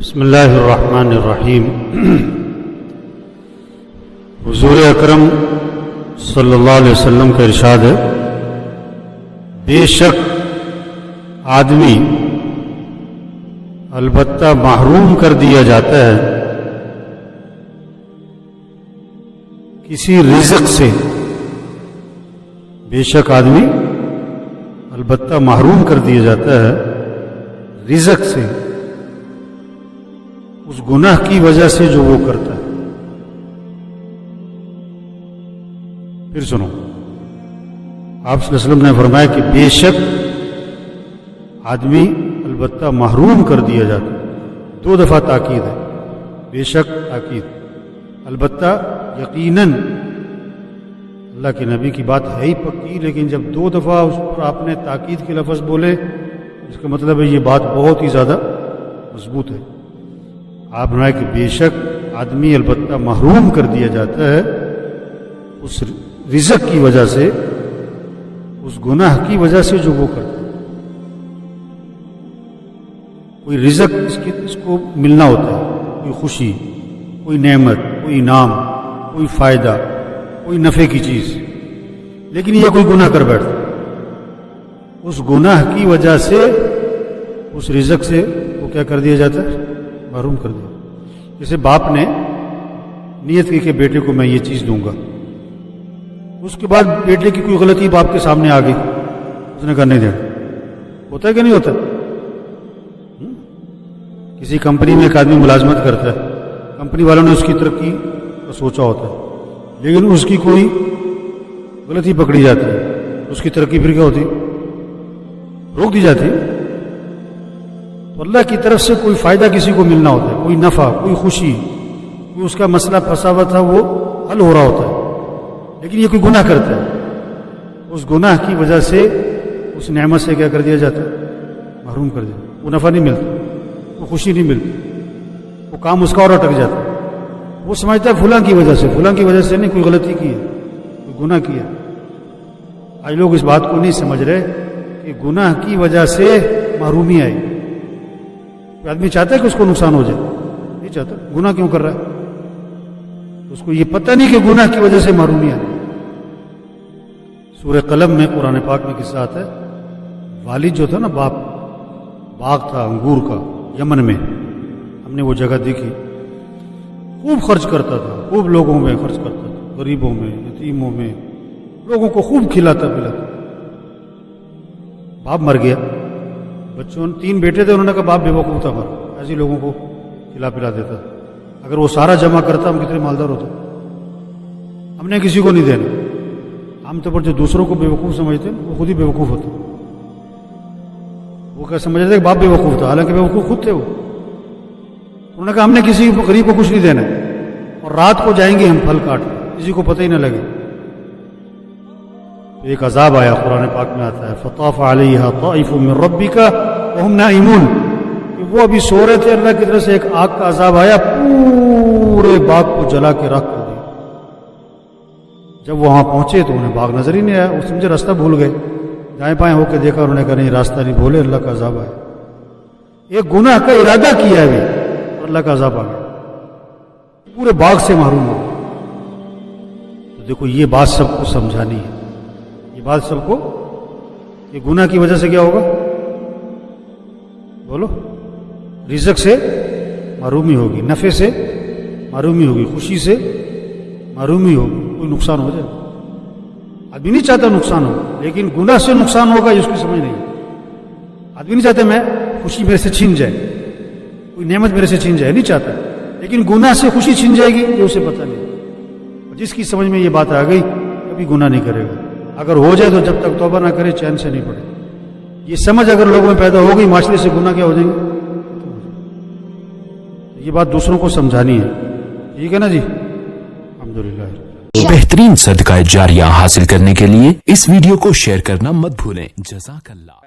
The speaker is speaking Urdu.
بسم اللہ الرحمن الرحیم۔ حضور اکرم صلی اللہ علیہ وسلم کا ارشاد ہے، بے شک آدمی البتہ محروم کر دیا جاتا ہے کسی رزق سے، بے شک آدمی البتہ محروم کر دیا جاتا ہے رزق سے، اس گناہ کی وجہ سے جو وہ کرتا ہے۔ پھر سنو، آپ صلی اللہ علیہ وسلم نے فرمایا کہ بے شک آدمی البتہ محروم کر دیا جاتا ہے۔ 2 دفعہ تاکید ہے، بے شک تاکید، البتہ یقیناً اللہ کے نبی کی بات ہے ہی پکی، لیکن جب 2 دفعہ اس پر آپ نے تاکید کے لفظ بولے، اس کا مطلب ہے یہ بات بہت ہی زیادہ مضبوط ہے۔ آپ نے کہ بے شک آدمی البتہ محروم کر دیا جاتا ہے اس رزق کی وجہ سے، اس گناہ کی وجہ سے جو وہ کرتا ہے۔ کوئی رزق اس کو ملنا ہوتا ہے، کوئی خوشی، کوئی نعمت، کوئی انعام، کوئی فائدہ، کوئی نفع کی چیز، لیکن یہ کوئی گناہ کر بیٹھتا، اس گناہ کی وجہ سے اس رزق سے وہ کیا کر دیا جاتا ہے؟ محروم کر دیا۔ جیسے باپ نے نیت کی کہ بیٹے کو میں یہ چیز دوں گا، اس کے بعد بیٹے کی کوئی غلطی باپ کے سامنے آ گئی، اس نے کہا نہیں دینا، ہوتا ہے کہ نہیں ہوتا؟ کسی کمپنی میں ایک آدمی ملازمت کرتا ہے، کمپنی والوں نے اس کی ترقی کا سوچا ہوتا ہے، لیکن اس کی کوئی غلطی پکڑی جاتی ہے، اس کی ترقی پھر کیا ہوتی ہے؟ روک دی جاتی ہے۔ تو اللہ کی طرف سے کوئی فائدہ کسی کو ملنا ہوتا ہے، کوئی نفع، کوئی خوشی، کوئی اس کا مسئلہ پھنسا ہوا تھا وہ حل ہو رہا ہوتا ہے، لیکن یہ کوئی گناہ کرتا ہے، اس گناہ کی وجہ سے اس نعمت سے کیا کر دیا جاتا ہے؟ محروم کر دیا۔ وہ نفع نہیں ملتا، وہ خوشی نہیں ملتی، وہ کام اس کا اور اٹک جاتا ہے، وہ سمجھتا ہے فلاں کی وجہ سے، فلاں کی وجہ سے نہیں، کوئی غلطی کی ہے، کوئی گناہ کیا۔ آج لوگ اس بات کو نہیں سمجھ رہے کہ گناہ کی وجہ سے محرومی آئی۔ آدمی چاہتا ہے کہ اس کو نقصان ہو جائے؟ نہیں چاہتا۔ گناہ کیوں کر رہا ہے؟ اس کو یہ پتہ نہیں کہ گناہ کی وجہ سے محرومی آئی۔ سورہ قلم میں قرآن پاک میں قصہ آتا ہے، والد جو تھا نا، باپ، باغ تھا انگور کا یمن میں، ہم نے وہ جگہ دیکھی، خوب خرچ کرتا تھا، خوب لوگوں میں خرچ کرتا تھا، غریبوں میں، یتیموں میں، لوگوں کو خوب کھلاتا پلاتا۔ باپ مر گیا، بچوں 3 بیٹے تھے، انہوں نے کہا باپ بے وقوف تھا، ہمارا ایسے لوگوں کو کھلا پلا دیتا تھا، اگر وہ سارا جمع کرتا ہم کتنے مالدار ہوتے۔ ہم نے کسی کو نہیں دینا۔ عام طور پر جو دوسروں کو بے وقوف سمجھتے ہیں وہ خود ہی بے وقوف ہوتے، وہ کیا سمجھ رہے تھے کہ باپ بے وقوف تھا، حالانکہ بے وقوف خود تھے وہ۔ انہوں نے کہا ہم نے کسی غریب کو کچھ نہیں دینا، اور رات کو جائیں گے ہم پھل کاٹ، کسی کو پتہ ہی نہ لگے۔ تو ایک عذاب آیا، قرآن پاک میں آتا ہے، فطاف علیہا طائف من ربک وہم نائمون، کہ وہ ابھی سو رہے تھے، اللہ کی طرف سے ایک آگ کا عذاب آیا، پورے باغ کو جلا کے راکھ کر دیا۔ جب وہاں پہنچے تو انہیں باغ نظر ہی نہیں آیا، وہ سمجھے راستہ بھول گئے، دائیں بائیں ہو کے دیکھا، انہوں نے کہا نہیں راستہ نہیں بھولے، اللہ کا عذاب آیا۔ ایک گناہ کا ارادہ کیا ہے اور اللہ کا عذاب آ گیا، پورے باغ سے محروم ہو۔ تو دیکھو یہ بات سب کو سمجھانی ہے، یہ بات سب کو، یہ گناہ کی وجہ سے کیا ہوگا؟ بولو، رزق سے محرومی ہوگی، نفع سے محرومی ہوگی، خوشی سے محرومی ہوگی، کوئی نقصان ہو جائے۔ آدمی نہیں چاہتا نقصان ہو، لیکن گناہ سے نقصان ہوگا یہ اس کی سمجھ نہیں ہے۔ آدمی نہیں چاہتا میں خوشی میرے سے چھین جائے، کوئی نعمت میرے سے چھین جائے، نہیں چاہتا، لیکن گناہ سے خوشی چھین جائے گی یہ اسے پتہ نہیں۔ جس کی سمجھ میں یہ بات آ گئی کبھی گناہ نہیں کرے گا، اگر ہو جائے تو جب تک توبہ نہ کرے چین سے نہیں پڑے۔ یہ سمجھ اگر لوگوں میں پیدا ہو گئی، معاشرے سے گناہ کیا ہو جائیں گے؟ یہ بات دوسروں کو سمجھانی ہے، ٹھیک ہے نا جی؟ الحمدللہ۔ بہترین صدقہ جاریہ حاصل کرنے کے لیے اس ویڈیو کو شیئر کرنا مت بھولیں۔ جزاک اللہ۔